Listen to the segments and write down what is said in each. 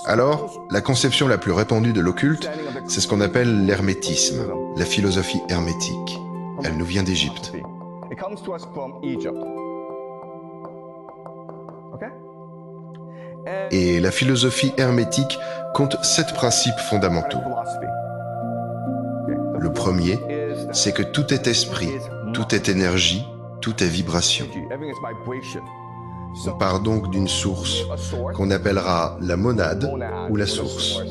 Alors, la conception la plus répandue de l'occulte, c'est ce qu'on appelle l'hermétisme, la philosophie hermétique. Elle nous vient d'Égypte. Et la philosophie hermétique compte 7 principes fondamentaux. Le premier, c'est que tout est esprit, tout est énergie, tout est vibration. On part donc d'une source qu'on appellera la monade ou la source.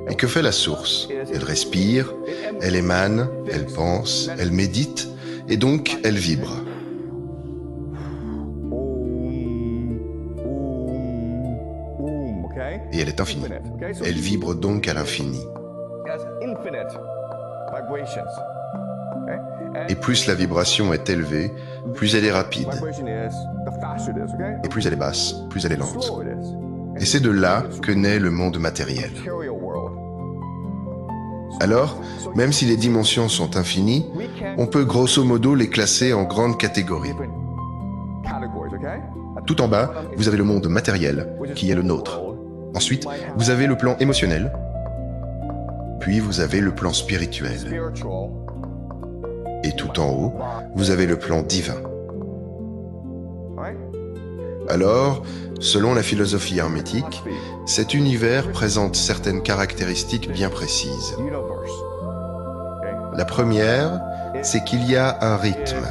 Et que fait la source? Elle respire, elle émane, elle pense, elle médite, et donc elle vibre. Et elle est infinie. Elle vibre donc à l'infini. Et plus la vibration est élevée, plus elle est rapide. Et plus elle est basse, plus elle est lente. Et c'est de là que naît le monde matériel. Alors, même si les dimensions sont infinies, on peut grosso modo les classer en grandes catégories. Tout en bas, vous avez le monde matériel, qui est le nôtre. Ensuite, vous avez le plan émotionnel, puis vous avez le plan spirituel. Et tout en haut, vous avez le plan divin. Alors, selon la philosophie hermétique, cet univers présente certaines caractéristiques bien précises. La première, c'est qu'il y a un rythme.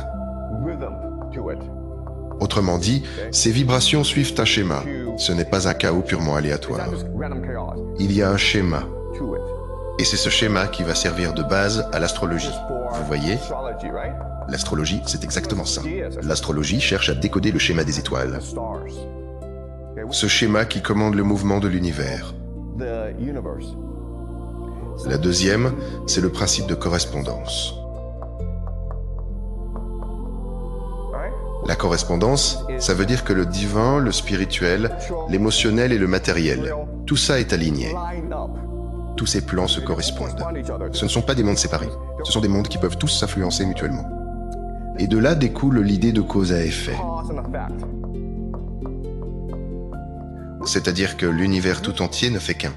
Autrement dit, ces vibrations suivent un schéma. Ce n'est pas un chaos purement aléatoire. Il y a un schéma. Et c'est ce schéma qui va servir de base à l'astrologie. Vous voyez? L'astrologie, c'est exactement ça. L'astrologie cherche à décoder le schéma des étoiles. Ce schéma qui commande le mouvement de l'univers. La deuxième, c'est le principe de correspondance. La correspondance, ça veut dire que le divin, le spirituel, l'émotionnel et le matériel, tout ça est aligné. Tous ces plans se correspondent. Ce ne sont pas des mondes séparés, ce sont des mondes qui peuvent tous s'influencer mutuellement. Et de là découle l'idée de cause à effet. C'est-à-dire que l'univers tout entier ne fait qu'un.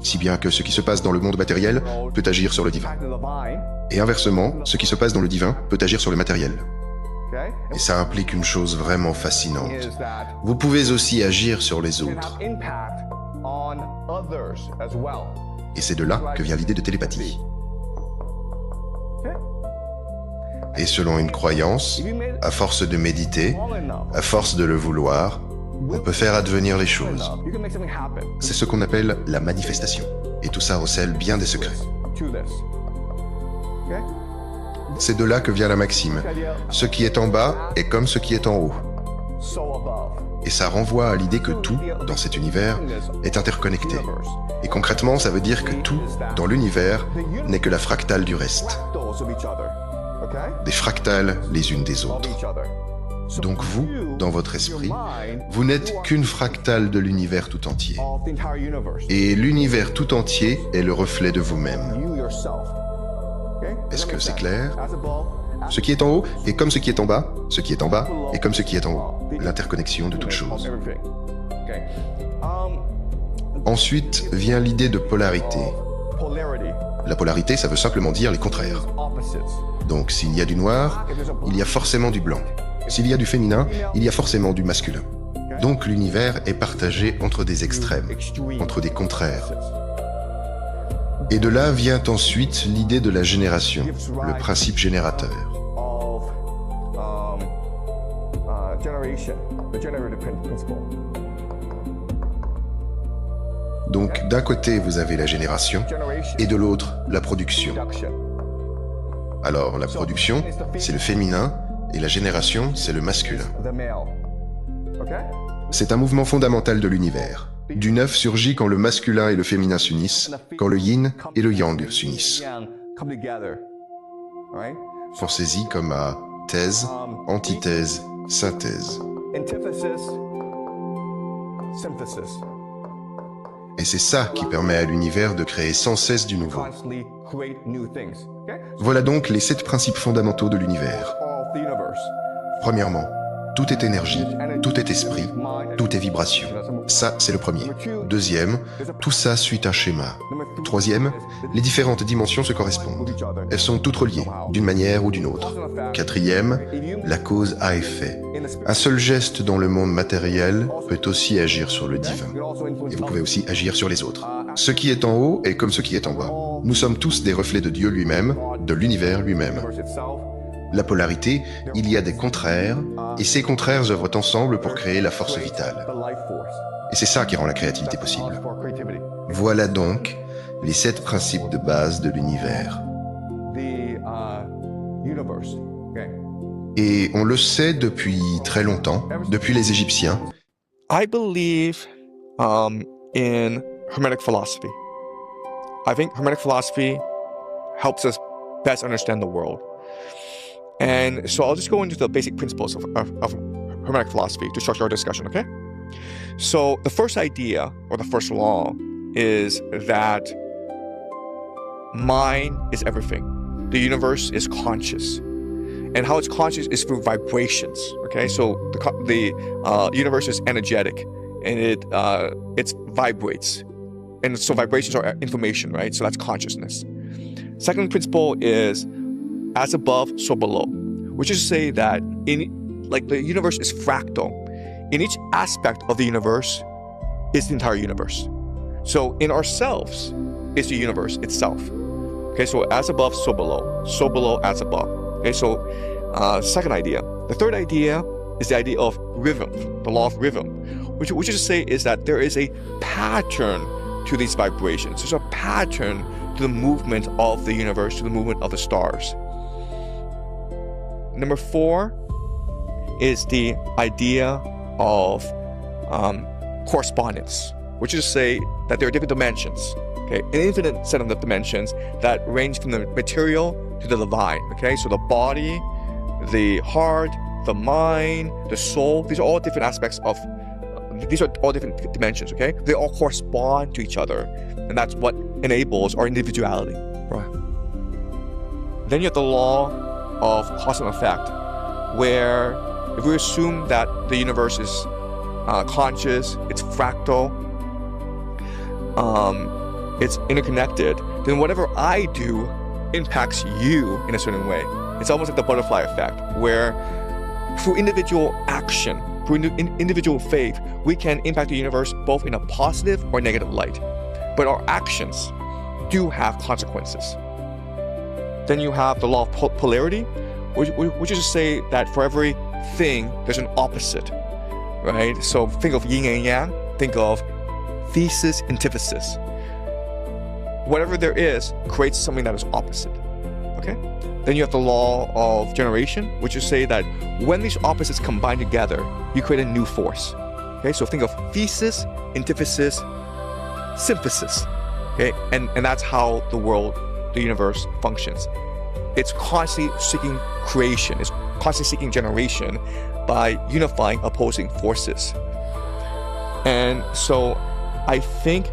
Si bien que ce qui se passe dans le monde matériel peut agir sur le divin. Et inversement, ce qui se passe dans le divin peut agir sur le matériel. Et ça implique une chose vraiment fascinante. Vous pouvez aussi agir sur les autres. Et c'est de là que vient l'idée de télépathie. Et selon une croyance, à force de méditer, à force de le vouloir, on peut faire advenir les choses. C'est ce qu'on appelle la manifestation. Et tout ça recèle bien des secrets. C'est de là que vient la maxime. Ce qui est en bas est comme ce qui est en haut. Et ça renvoie à l'idée que tout, dans cet univers, est interconnecté. Et concrètement, ça veut dire que tout, dans l'univers, n'est que la fractale du reste. Des fractales les unes des autres. Donc vous, dans votre esprit, vous n'êtes qu'une fractale de l'univers tout entier. Et l'univers tout entier est le reflet de vous-même. Est-ce que c'est clair? Ce qui est en haut est comme ce qui est en bas, ce qui est en bas est comme ce qui est en haut. L'interconnexion de toutes choses. Ensuite vient l'idée de polarité. La polarité, ça veut simplement dire les contraires. Donc s'il y a du noir, il y a forcément du blanc. S'il y a du féminin, il y a forcément du masculin. Donc l'univers est partagé entre des extrêmes, entre des contraires. Et de là vient ensuite l'idée de la génération, le principe générateur. Donc d'un côté vous avez la génération et de l'autre la production. Alors la production, c'est le féminin et la génération, c'est le masculin. C'est un mouvement fondamental de l'univers. Du neuf surgit quand le masculin et le féminin s'unissent, quand le yin et le yang s'unissent. Pensez-y comme à thèse, antithèse, synthèse. Et c'est ça qui permet à l'univers de créer sans cesse du nouveau. Voilà donc les 7 principes fondamentaux de l'univers. Premièrement, Tout est énergie, tout est esprit, tout est vibration. Ça, c'est le premier. Deuxième, tout ça suit un schéma. Troisième, les différentes dimensions se correspondent. Elles sont toutes reliées, d'une manière ou d'une autre. Quatrième, la cause à effet. Un seul geste dans le monde matériel peut aussi agir sur le divin. Et vous pouvez aussi agir sur les autres. Ce qui est en haut est comme ce qui est en bas. Nous sommes tous des reflets de Dieu lui-même, de l'univers lui-même. La polarité, il y a des contraires, et ces contraires œuvrent ensemble pour créer la force vitale. Et c'est ça qui rend la créativité possible. Voilà donc les 7 principes de base de l'univers. Et on le sait depuis très longtemps, depuis les Égyptiens. I believe in Hermetic philosophy. I think Hermetic philosophy helps us best understand the world. And so I'll just go into the basic principles of Hermetic philosophy to structure our discussion, okay? So the first idea, or the first law, is that mind is everything. The universe is conscious. And how it's conscious is through vibrations, okay? So the universe is energetic, and it vibrates. And so vibrations are information, right? So that's consciousness. Second principle is as above, so below, which is to say that the universe is fractal. In each aspect of the universe is the entire universe. So in ourselves is the universe itself. Okay, so as above, so below, as above. Okay, so second idea. The third idea is the idea of rhythm, the law of rhythm, which is to say is that there is a pattern to these vibrations. There's a pattern to the movement of the universe, to the movement of the stars. Number 4 is the idea of correspondence, which is to say that there are different dimensions, okay, an infinite set of dimensions that range from the material to the divine, okay, so the body, the heart, the mind, the soul, these are all different aspects of, these are all different dimensions, okay, they all correspond to each other, and that's what enables our individuality, right? Then you have the law of cause and effect, where if we assume that the universe is conscious, it's fractal, it's interconnected, then whatever I do impacts you in a certain way. It's almost like the butterfly effect, where through individual action, through individual faith, we can impact the universe both in a positive or negative light. But our actions do have consequences. Then you have the law of polarity, which is to say that for every thing, there's an opposite, right? So think of yin and yang, think of thesis, antithesis. Whatever there is creates something that is opposite, okay? Then you have the law of generation, which is to say that when these opposites combine together, you create a new force, okay? So think of thesis, antithesis, synthesis, okay? And that's how the world, the universe functions. It's constantly seeking creation, it's constantly seeking generation by unifying opposing forces. And so I think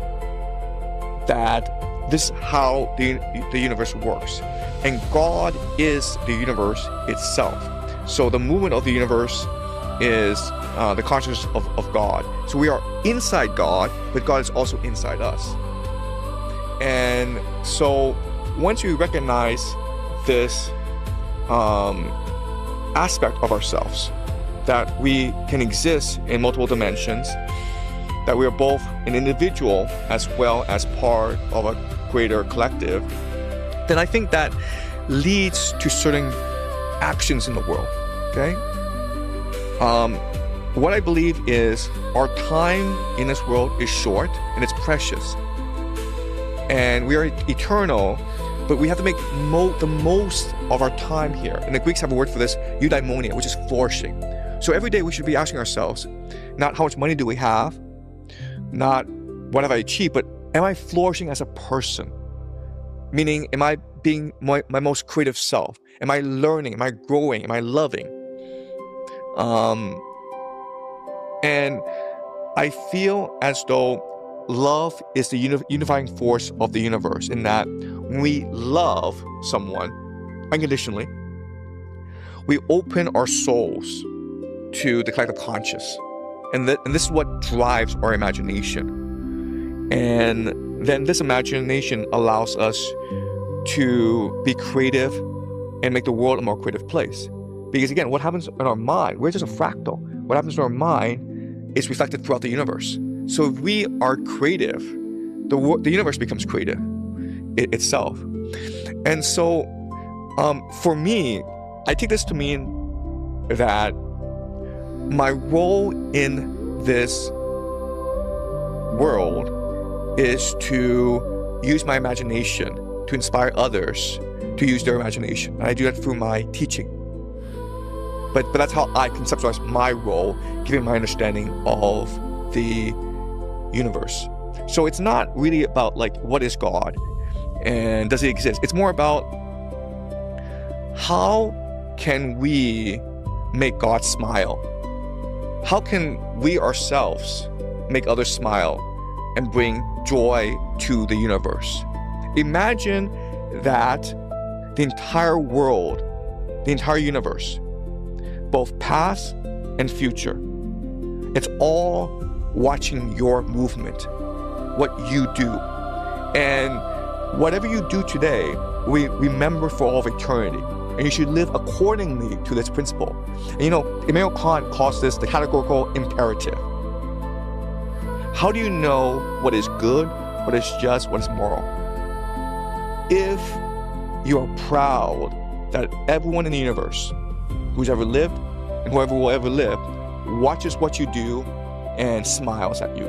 that this is how the universe works. And God is the universe itself. So the movement of the universe is the consciousness of God. So we are inside God, but God is also inside us. And so once you recognize this aspect of ourselves, that we can exist in multiple dimensions, that we are both an individual as well as part of a greater collective, then I think that leads to certain actions in the world, okay? What I believe is our time in this world is short and it's precious. And we are eternal, but we have to make the most of our time here. And the Greeks have a word for this, eudaimonia, which is flourishing. So every day we should be asking ourselves, not how much money do we have, not what have I achieved, but am I flourishing as a person? Meaning, am I being my most creative self? Am I learning? Am I growing? Am I loving? And I feel as though love is the unifying force of the universe, in that when we love someone unconditionally, we open our souls to the collective conscious. And this is what drives our imagination. And then this imagination allows us to be creative and make the world a more creative place. Because again, what happens in our mind, we're just a fractal. What happens in our mind is reflected throughout the universe. So if we are creative, the universe becomes creative itself. And so for me, I take this to mean that my role in this world is to use my imagination to inspire others to use their imagination. And I do that through my teaching. But that's how I conceptualize my role, given my understanding of the universe. So it's not really about like, what is God and does he exist? It's more about how can we make God smile? How can we ourselves make others smile and bring joy to the universe? Imagine that the entire world, the entire universe, both past and future, it's all watching your movement, what you do. And whatever you do today, we remember for all of eternity. And you should live accordingly to this principle. And Immanuel Kant calls this the categorical imperative. How do you know what is good, what is just, what is moral? If you are proud that everyone in the universe who's ever lived and whoever will ever live watches what you do and smiles at you.